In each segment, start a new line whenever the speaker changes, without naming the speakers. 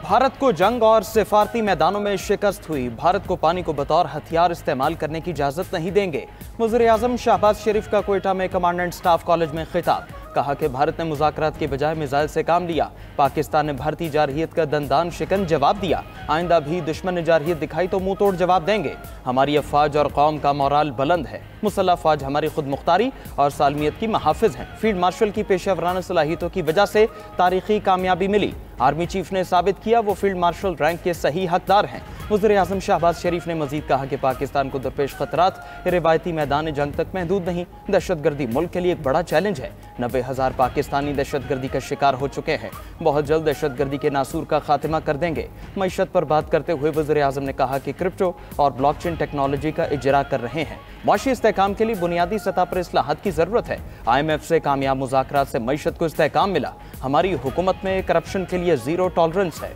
भारत को जंग और सिफारती मैदानों में शिकस्त हुई। भारत को पानी को बतौर हथियार इस्तेमाल करने की इजाजत नहीं देंगे। वज़ीर-ए-आज़म शहबाज शरीफ का क्वेटा में कमांडेंट स्टाफ कॉलेज में खिताब। कहा कि भारत ने मुज़ाकरात के बजाय मिसाइल से काम लिया। पाकिस्तान ने भारतीय जारहियत का दंदान शिकन जवाब दिया। आइंदा भी दुश्मन ने जारहियत दिखाई तो मुंह तोड़ जवाब देंगे। हमारी अफवाज और कौम का मोराल बुलंद है। मुसल्लह फौज हमारी खुद मुख्तारी और सालमियत की महाफिज हैं। फील्ड मार्शल की पेशेवराना सलाहियतों की वजह से तारीखी कामयाबी मिली। आर्मी चीफ ने साबित किया वो फील्ड मार्शल रैंक के सही हकदार हैं। वज़ीर-ए-आज़म शहबाज शरीफ ने मजीद कहा कि पाकिस्तान को दरपेश खतरात रिवायती मैदान जंग तक महदूद नहीं। दहशतगर्दी मुल्क के लिए एक बड़ा चैलेंज है। 90,000 पाकिस्तानी दहशतगर्दी का शिकार हो चुके हैं। बहुत जल्द दहशतगर्दी के नासूर का खात्मा कर देंगे। मईशत पर बात करते हुए वज़ीर-ए-आज़म ने कहा कि क्रिप्टो और ब्लॉकचेन टेक्नोलॉजी का इजरा कर रहे हैं। माशी इस्तेहकाम के लिए बुनियादी सतह पर इस्लाहात की जरूरत है। IMF से कामयाब मुज़ाकरात से मईशत को इस्तेहकाम मिला। हमारी हुकूमत में करप्शन के लिए जीरो टॉलरेंस है।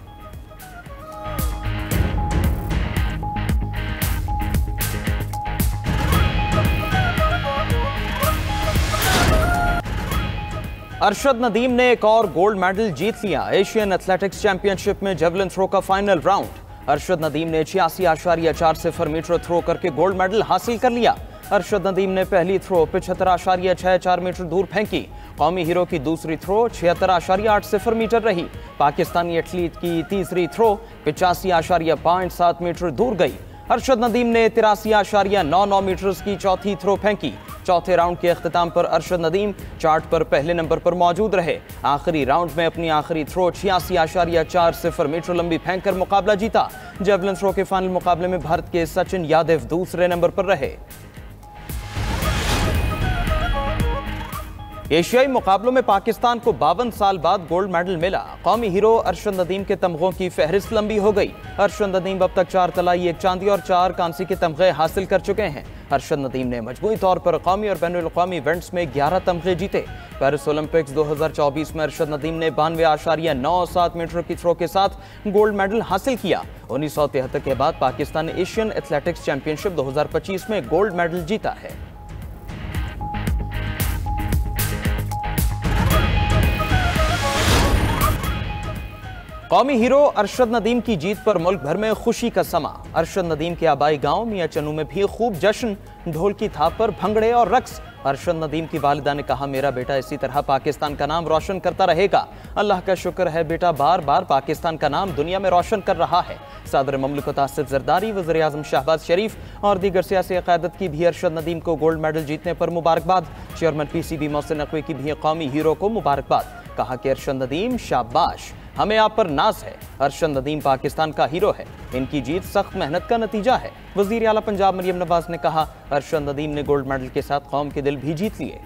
अरशद नदीम ने एक और गोल्ड मेडल जीत लिया। एशियन एथलेटिक्स चैंपियनशिप में जेवलिन थ्रो का फाइनल राउंड। अरशद नदीम ने 86.40 मीटर थ्रो करके गोल्ड मेडल हासिल कर लिया। अरशद नदीम ने पहली थ्रो 75.64 मीटर दूर फेंकी। कौमी हीरो की दूसरी थ्रो 76.80 मीटर रही। पाकिस्तानी एथलीट की तीसरी थ्रो 85.57 मीटर दूर गई। अरशद नदीम ने 83.99 मीटर की चौथी थ्रो फेंकी। चौथे राउंड के अख्तिताम पर अरशद नदीम चार्ट पर पहले नंबर पर मौजूद रहे। आखिरी राउंड में अपनी आखिरी थ्रो 86.40 मीटर लंबी फेंककर मुकाबला जीता। जेवलिन थ्रो के फाइनल मुकाबले में भारत के सचिन यादव दूसरे नंबर पर रहे। एशियाई मुकाबलों में पाकिस्तान को 52 साल बाद गोल्ड मेडल मिला। कौमी हीरो अरशद नदीम के तमगों की फहरिस्त लंबी हो गई। अरशद नदीम अब तक 4 तलाई, 1 चांदी और 4 कांसी के तमगे हासिल कर चुके हैं। अरशद नदीम ने मजमूई तौर पर कौमी और बैनुल-अक़वामी इवेंट्स में 11 तमगे जीते। पेरिस ओलंपिक्स 2024 में अरशद नदीम ने 92.97 मीटर की थ्रो के साथ गोल्ड मेडल हासिल किया। 1973 के बाद पाकिस्तान ने एशियन एथलेटिक्स चैंपियनशिप 2025 में गोल्ड मेडल जीता है। कौमी हीरो अरशद नदीम की जीत पर मुल्क भर में खुशी का समा। अरशद नदीम के आबाई गांव मियां चन्नू में भी खूब जश्न, ढोल की थाप पर भंगड़े और रक्स। अरशद नदीम की वालिदा ने कहा, मेरा बेटा इसी तरह पाकिस्तान का नाम रोशन करता रहेगा। अल्लाह का शुक्र है बेटा बार बार पाकिस्तान का नाम दुनिया में रोशन कर रहा है। सदर ममलिकत आसिफ जरदारी, वज़ीर-ए-आज़म शहबाज शरीफ और दीगर सियासी क़यादत की भी अरशद नदीम को गोल्ड मेडल जीतने पर मुबारकबाद। चेयरमैन PCB मोहसिन नकवी की भी कौमी हीरो को मुबारकबाद। कहा कि अरशद नदीम शाबाश, हमें आप पर नाज है। अरशद नदीम पाकिस्तान का हीरो है। इनकी जीत सख्त मेहनत का नतीजा है। वज़ीर आला पंजाब मरियम नवाज ने कहा, अरशद नदीम ने गोल्ड मेडल के साथ कौम के दिल भी जीत लिए।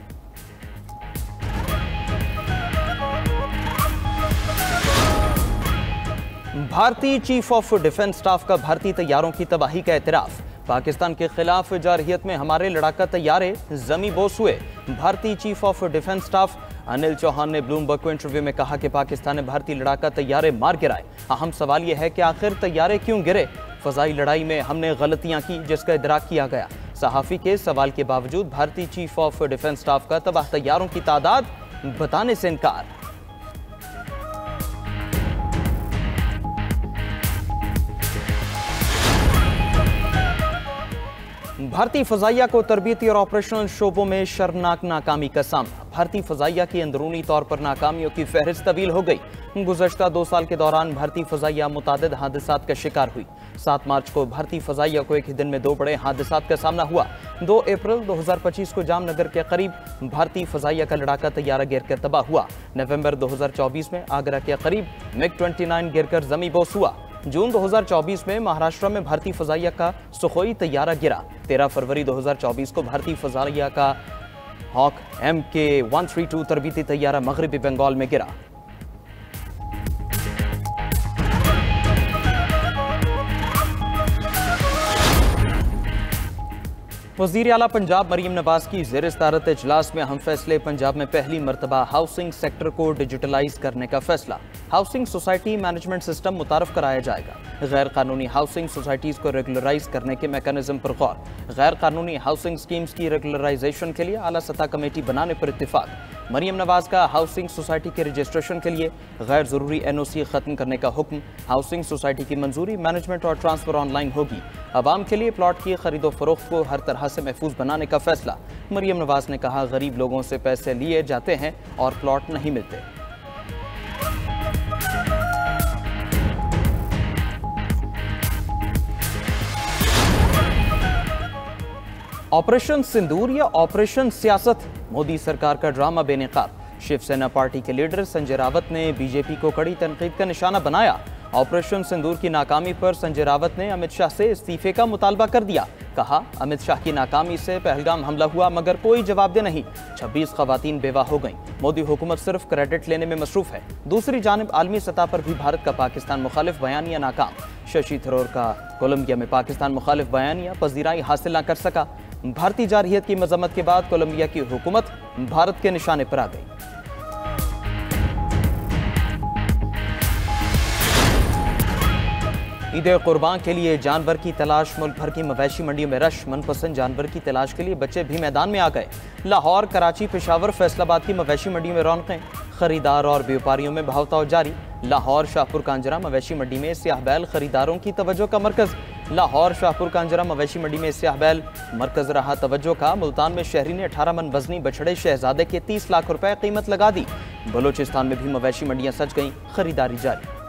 भारतीय चीफ ऑफ डिफेंस स्टाफ का भारतीय तैयारों की तबाही का एतराफ। पाकिस्तान के खिलाफ जारहियत में हमारे लड़ाका तैयारे जमी बोस हुए। भारतीय chief of defence staff Anil Chauhan ने ब्लूमबर्ग को इंटरव्यू में कहा कि पाकिस्तान ने भारतीय लड़ाका तैयारे मार गिराए। अहम सवाल यह है कि आखिर तैयारे क्यों गिरे। फजाई लड़ाई में हमने गलतियां की जिसका इदराक किया गया। सहाफ़ी के सवाल के बावजूद भारतीय चीफ ऑफ डिफेंस स्टाफ का तबाह तैयारों की तादाद बताने से इनकार। भारतीय फजाइया को तरबियती और ऑपरेशनल शोबों में शर्मनाक नाकामी का सामना। भारतीय फजाइया की अंदरूनी तौर पर नाकामियों की फहरिस्त तवील हो गई। गुज़श्ता 2 साल के दौरान भारतीय फजाइया मुतादिद हादसात का शिकार हुई। 7 मार्च को भारतीय फजाइया को एक ही दिन में 2 बड़े हादसात का सामना हुआ। 2 अप्रैल 2025 को जामनगर के करीब भारतीय फजाइया का लड़ाका तैयारा गिरकर तबाह हुआ। नवंबर 2024 में आगरा के करीब MiG-29 गिरकर जमी बोस हुआ। जून 2024 में महाराष्ट्र में भारतीय फजाइया का सुखोई तैयारा गिरा। 13 फरवरी 2024 को भारतीय फजाइया का हॉक MK-132 तरबीती तैयारा मगरबी बंगाल में गिरा। वज़ीर आला पंजाब मरियम नवाज की ज़ेर सदारत इजलास में अहम फैसले। पंजाब में पहली मरतबा हाउसिंग सेक्टर को डिजिटलाइज करने का फैसला। हाउसिंग सोसाइटी मैनेजमेंट सिस्टम मुतारफ कराया जाएगा। गैर कानूनी हाउसिंग सोसाइटीज़ को रेगुलराइज करने के मैकेनिज्म पर गौर। गैर कानूनी हाउसिंग स्कीम्स की रेगुलराइजेशन के लिए आला सतह कमेटी बनाने पर इत्तिफाक। मरियम नवाज का हाउसिंग सोसाइटी के रजिस्ट्रेशन के लिए गैर जरूरी NOC खत्म करने का हुक्म। हाउसिंग सोसाइटी की मंजूरी, मैनेजमेंट और ट्रांसफर ऑनलाइन होगी। आवाम के लिए प्लॉट की खरीदो फरोख्त को हर तरह से महफूज बनाने का फैसला। मरियम नवाज ने कहा, गरीब लोगों से पैसे लिए जाते हैं और प्लॉट नहीं मिलते। ऑपरेशन सिंदूर या ऑपरेशन सियासत, मोदी सरकार का ड्रामा बेनकाब। शिवसेना पार्टी के लीडर संजय रावत ने बीजेपी को कड़ी तनकीद का निशाना बनाया। ऑपरेशन सिंदूर की नाकामी पर संजय रावत ने अमित शाह से इस्तीफे का मुतालबा कर दिया। कहा, अमित शाह की नाकामी से पहलगाम हमला हुआ मगर कोई जवाबदेह नहीं। 26 खवातीन बेवा हो गईं। मोदी हुकूमत सिर्फ क्रेडिट लेने में मसरूफ है। दूसरी जानिब आलमी सतह पर भी भारत का पाकिस्तान मुखालिफ बयानिया नाकाम। शशि थरूर का कोलंबिया में पाकिस्तान मुखालिफ बयानिया पजीराई हासिल न कर सका। भारतीय जारहियत की मजम्मत के बाद कोलंबिया की हुकूमत भारत के निशाने पर आ गई। ईद कुर्बान के लिए जानवर की तलाश, मुल्क भर की मवेशी मंडियों में रश। मनपसंद जानवर की तलाश के लिए बच्चे भी मैदान में आ गए। लाहौर, कराची, पेशावर, फैसलाबाद की मवेशी मंडियों में रौनकें। खरीदार और व्यापारियों में भावताव जारी। लाहौर, शाहपुर कांजरा मवेशी मंडी में स्याह बैल खरीदारों की तवज्जो का मरकज। लाहौर, शाहपुर कांजरा मवेशी मंडी में स्याह बैल मरकज रहा तवज्जो का। मुल्तान में शहरी ने 18 मन वजनी बछड़े शहजादे के 30 लाख रुपए कीमत लगा दी। बलूचिस्तान में भी मवेशी मंडियां सज गईं, खरीदारी जारी।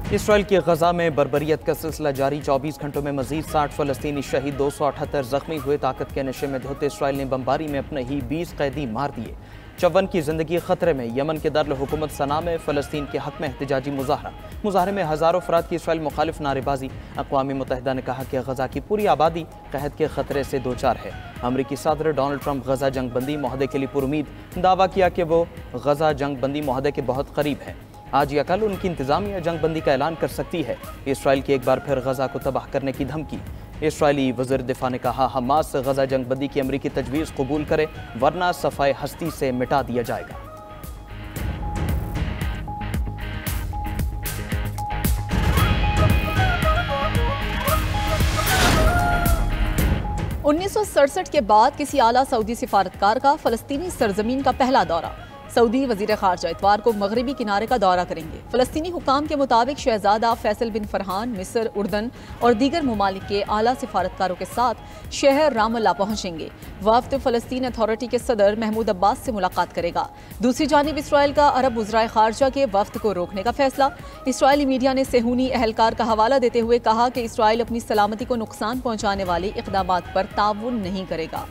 इसराइल की गजा में बर्बरियत का सिलसिला जारी। 24 घंटों में मजीद 60 फलस्तीनी शहीद, 278 जख्मी हुए। ताकत के नशे में धोते इसराइल ने बमबारी में अपने ही 20 कैदी मार दिए। 54 की जिंदगी खतरे में। यमन के दारुल हुकूमत सना में फलस्तीन के हक में एहतजाजी मुजाहरे में हजारों अफराद की इसराइल मुखालिफ नारेबाजी। अक़वाम मुत्तहिदा ने कहा कि गजा की पूरी आबादी कहत के खतरे से दो चार है। अमरीकी सदर डोनाल्ड ट्रंप गजा जंगबंदी माहदे के लिए पुरुमीद। दावा किया कि वो गजा जंगबंदी माहदे के बहुत करीब है। आज या कल उनकी इंतजामिया जंगबंदी का ऐलान कर सकती है। इसराइल की एक बार फिर गजा को तबाह करने की धमकी। इसराइली वज़ीर दिफा ने कहा, हमास से गजा जंगबंदी की अमरीकी तजवीज़ कबूल करे वरना सफ़ाए हस्ती से मिटा दिया जाएगा।
उन्नीस सौ 67 के बाद किसी आला सऊदी सिफारतकार का फ़लस्तीनी सरजमीन का पहला दौरा। सऊदी वज़ीर ख़ारजा इतवार को मगरबी किनारे का दौरा करेंगे। फ़लस्तीनी हुकाम के मुताबिक शहजादा फैसल बिन फरहान मिस्र, उर्दन और दीगर ममालिक के आला सिफारतकारों के साथ शहर रामल्ला पहुँचेंगे। वफ़द फ़लस्तीन अथॉरिटी के सदर महमूद अब्बास से मुलाकात करेगा। दूसरी जानिब इसराइल का अरब वज़राए ख़ारजा के वफ़द को रोकने का फैसला। इसराइली मीडिया ने सेहूनी अहलकार का हवाला देते हुए कहा कि इसराइल अपनी सलामती को नुकसान पहुँचाने वाले इक़दामात पर ताउन नहीं करेगा।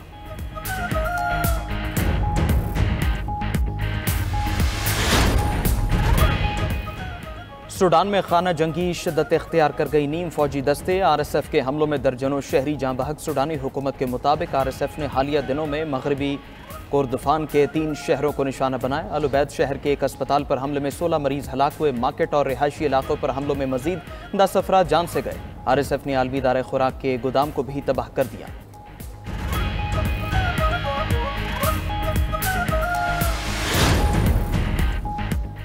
सूडान में खाना जंगी शिद्दत इख्तियार कर गई नीम फौजी दस्ते। RSF के हमलों में दर्जनों शहरी जाँ बहक। सूडानी हुकूमत के मुताबिक RSF ने हालिया दिनों में मगरबी कोर्दफान के 3 शहरों को निशाना बनाया। अलुबैद शहर के एक अस्पताल पर हमले में 16 मरीज हलाक हुए। मार्केट और रिहायशी इलाकों पर हमलों में मजीद 10 अफराद जान से गए। RSF ने आलमी दारे खुराक के गोदाम को भी तबाह कर दिया।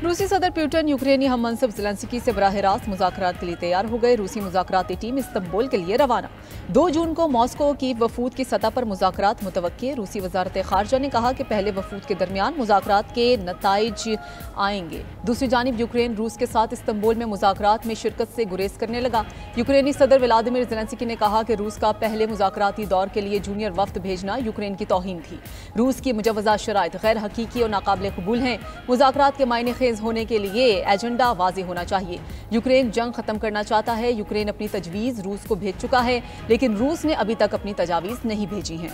रूसी सदर पुतिन यूक्रेनी हम मनसब ज़ेलेंस्की से बराह रास्त मुज़ाकरात के लिए तैयार हो गए। रूसी मुज़ाकराती टीम इस्तंबुल के लिए रवाना। 2 जून को मॉस्को की वफूद की सतह पर मुज़ाकरात मुतवक्की। रूसी वजारत ख़ारजा ने कहा कि पहले वफूद के दरमियान मुज़ाकरात के नताइज आएंगे। दूसरी जानिब यूक्रेन रूस के साथ इस्तंबुल में मुज़ाकरात में शिरकत से गुरेज करने लगा। यूक्रेनी सदर व्लादिमीर ज़ेलेंस्की ने कहा कि रूस का पहले मुज़ाकराती दौर के लिए जूनियर वफ्द भेजना यूक्रेन की तौहीन थी। रूस की मुजवज़ा शराइत गैर हकीकी और नाकाबिल कबूल हैं। मुज़ाकरात के मायने खेज होने के लिए एजेंडा वाज़ेह होना चाहिए। यूक्रेन जंग खत्म करना चाहता है। यूक्रेन अपनी तजवीज़ रूस को भेज चुका है, लेकिन रूस ने अभी तक अपनी तजावीज़ नहीं भेजी हैं।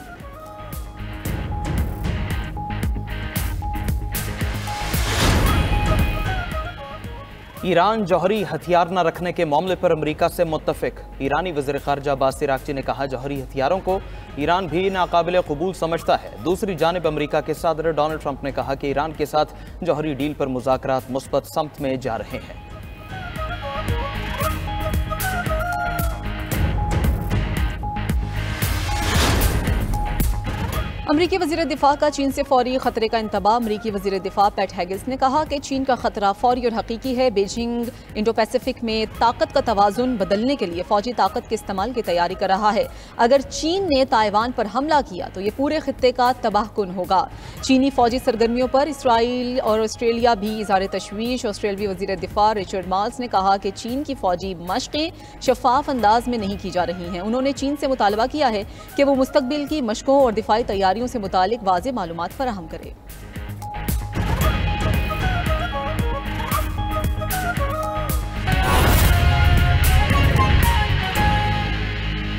ईरान जौहरी हथियार न रखने के मामले पर अमेरिका से मुत्तफिक। ईरानी वज़ीर ख़ारजा अब्बास इराक़ची ने कहा, जौहरी हथियारों को ईरान भी नाकाबिल कबूल समझता है। दूसरी जानिब अमेरिका के सदर डोनाल्ड ट्रंप ने कहा कि ईरान के साथ जौहरी डील पर मुज़ाकरात मुस्बत समत में जा रहे हैं।
अमरीकी वज़ीर दिफा का चीन से फौरी खतरे का इंतबाह। अमरीकी वज़ीर दिफा पैट हेगिस ने कहा कि चीन का खतरा फौरी और हकीकी है। बीजिंग इंडो पैसिफिक में ताकत का तवाज़ुन बदलने के लिए फौजी ताकत के इस्तेमाल की तैयारी कर रहा है। अगर चीन ने ताइवान पर हमला किया तो ये पूरे खित्ते का तबाहकुन होगा। चीनी फौजी सरगर्मियों पर इसराइल और ऑस्ट्रेलिया भी इज़हार तशवीश। ऑस्ट्रेलियाई वज़ीर दिफा रिचर्ड मार्ल्स ने कहा कि चीन की फौजी मशक़ें शफाफ अंदाज में नहीं की जा रही हैं। उन्होंने चीन से मुतालबा किया है कि वो मुस्तकबिल की मशकों और दिफाई तैयारियों से मुतालिक वाज़ेह मालूमात फराहम करे।